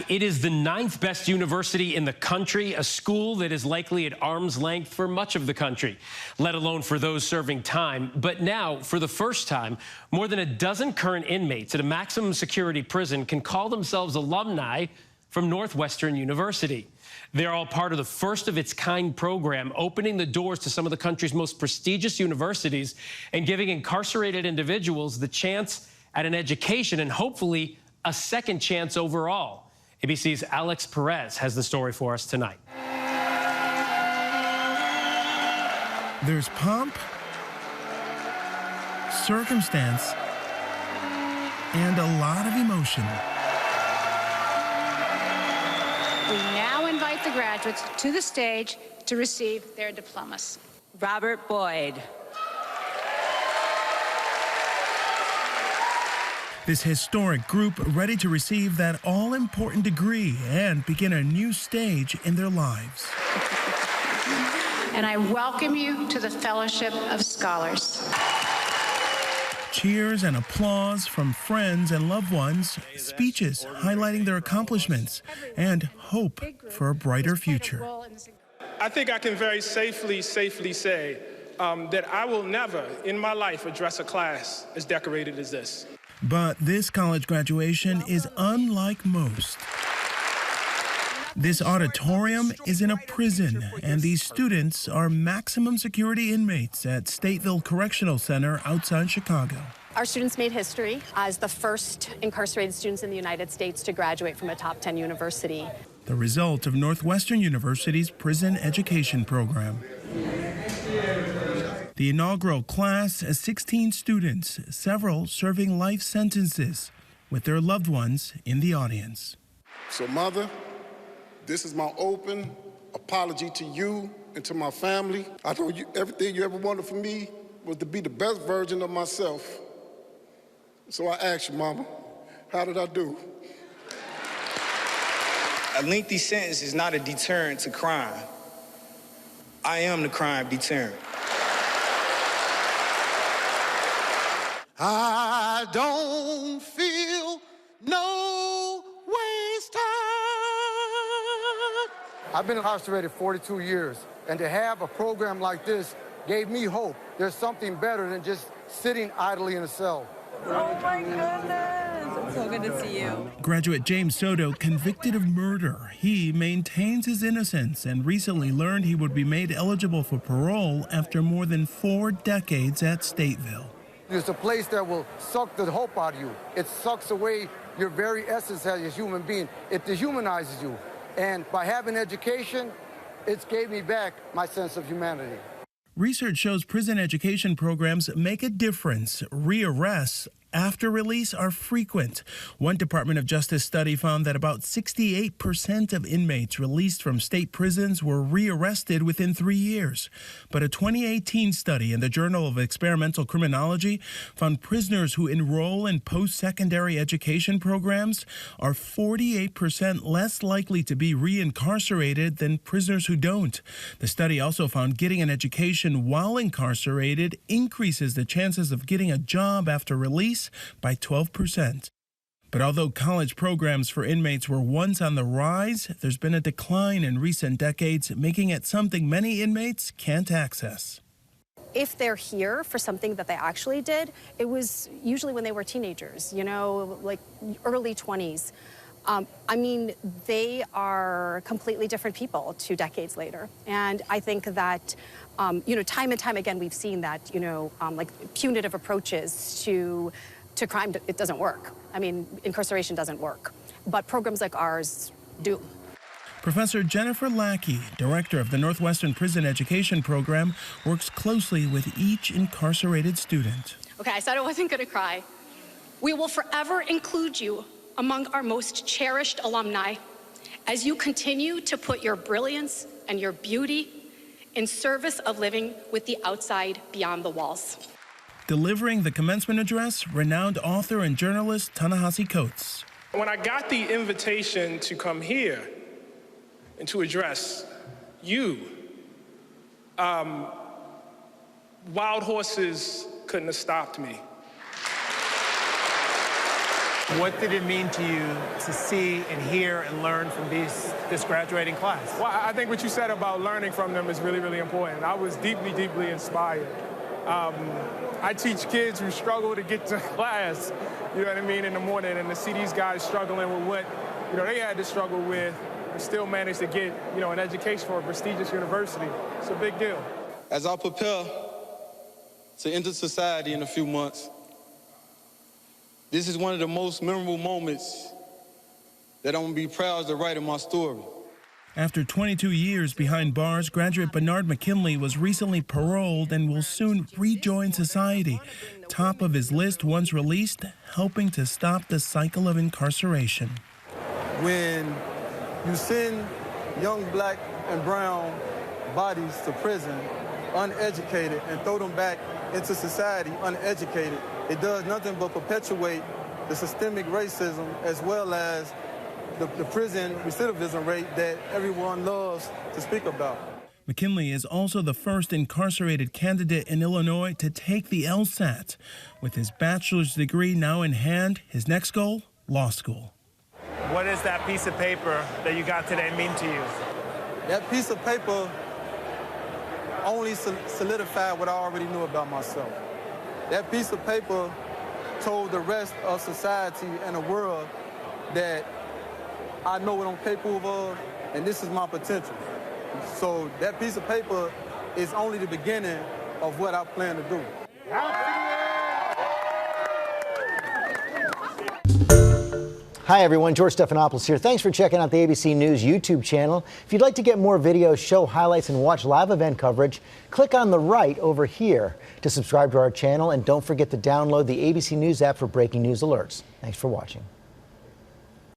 It is the 9th best university in the country, a school that is likely at arm's length for much of the country, let alone for those serving time. But now, for the first time, more than a dozen current inmates at a maximum security prison can call themselves alumni from Northwestern University. They're all part of the first of its kind program, opening the doors to some of the country's most prestigious universities and giving incarcerated individuals the chance at an education and hopefully a second chance overall. ABC's Alex Perez has the story for us tonight. There's pomp, circumstance, and a lot of emotion. We now invite the graduates to the stage to receive their diplomas. Robert Boyd. This historic group ready to receive that all-important degree and begin a new stage in their lives. And I welcome you to the Fellowship of Scholars. Cheers and applause from friends and loved ones, speeches highlighting their accomplishments, and hope for a brighter future. I think I can very safely say that I will never in my life address a class as decorated as this. But this college graduation is unlike most. This auditorium is in a prison, and these students are maximum security inmates at Stateville Correctional Center outside Chicago. Our students made history as the first incarcerated students in the United States to graduate from a top 10 university. The result of Northwestern University's prison education program. The inaugural class has 16 students, several serving life sentences, with their loved ones in the audience. So, Mother, this is my open apology to you and to my family. I know everything you ever wanted from me was to be the best version of myself. So I asked you, Mama, how did I do? A lengthy sentence is not a deterrent to crime. I am the crime deterrent. I don't feel no waste time. I've been incarcerated 42 years, and to have a program like this gave me hope. There's something better than just sitting idly in a cell. Oh my goodness, it's so good to see you. Graduate James Soto convicted of murder. He maintains his innocence and recently learned he would be made eligible for parole after more than 4 decades at Stateville. It's a place that will suck the hope out of you. It sucks away your very essence as a human being. It dehumanizes you. And by having education, it's gave me back my sense of humanity. Research shows prison education programs make a difference. Rearrests after release are frequent. One Department of Justice study found that about 68% of inmates released from state prisons were rearrested within 3 years. But a 2018 study in the Journal of Experimental Criminology found prisoners who enroll in post-secondary education programs are 48% less likely to be reincarcerated than prisoners who don't. The study also found getting an education while incarcerated increases the chances of getting a job after release by 12%. But although college programs for inmates were once on the rise, there's been a decline in recent decades, making it something many inmates can't access. If they're here for something that they actually did, it was usually when they were teenagers, like early 20s. I mean, they are completely different people 2 decades later. And I think that, time and time again, we've seen that, like punitive approaches to crime, it doesn't work. I mean, incarceration doesn't work. But programs like ours do. Professor Jennifer Lackey, director of the Northwestern Prison Education Program, works closely with each incarcerated student. Okay, I said I wasn't going to cry. We will forever include you among our most cherished alumni as you continue to put your brilliance and your beauty in service of living with the outside beyond the walls. Delivering the commencement address, renowned author and journalist Ta-Nehisi Coates. When I got the invitation to come here and to address you, wild horses couldn't have stopped me. What did it mean to you to see and hear and learn from this graduating class? Well, I think what you said about learning from them is really, really important. I was deeply, deeply inspired. I teach kids who struggle to get to class, you know what I mean, in the morning, and to see these guys struggling with what, you know, they had to struggle with and still manage to get, you know, an education for a prestigious university. It's a big deal. As I prepare to enter society in a few months, this is one of the most memorable moments that I'm going to be proud to write in my story. After 22 years behind bars, graduate Bernard McKinley was recently paroled and will soon rejoin society. Top of his list once released, helping to stop the cycle of incarceration. When you send young black and brown bodies to prison uneducated and throw them back into society uneducated, it does nothing but perpetuate the systemic racism as well as the prison recidivism rate that everyone loves to speak about. McKinley is also the first incarcerated candidate in Illinois to take the LSAT. With his bachelor's degree now in hand, his next goal, law school. What does that piece of paper that you got today mean to you? That piece of paper only solidified what I already knew about myself. That piece of paper told the rest of society and the world that I know what I'm capable of, and this is my potential. So that piece of paper is only the beginning of what I plan to do. Hi everyone, George Stephanopoulos here. Thanks for checking out the ABC News YouTube channel. If you'd like to get more videos, show highlights, and watch live event coverage, click on the right over here to subscribe to our channel, and don't forget to download the ABC News app for breaking news alerts. Thanks for watching.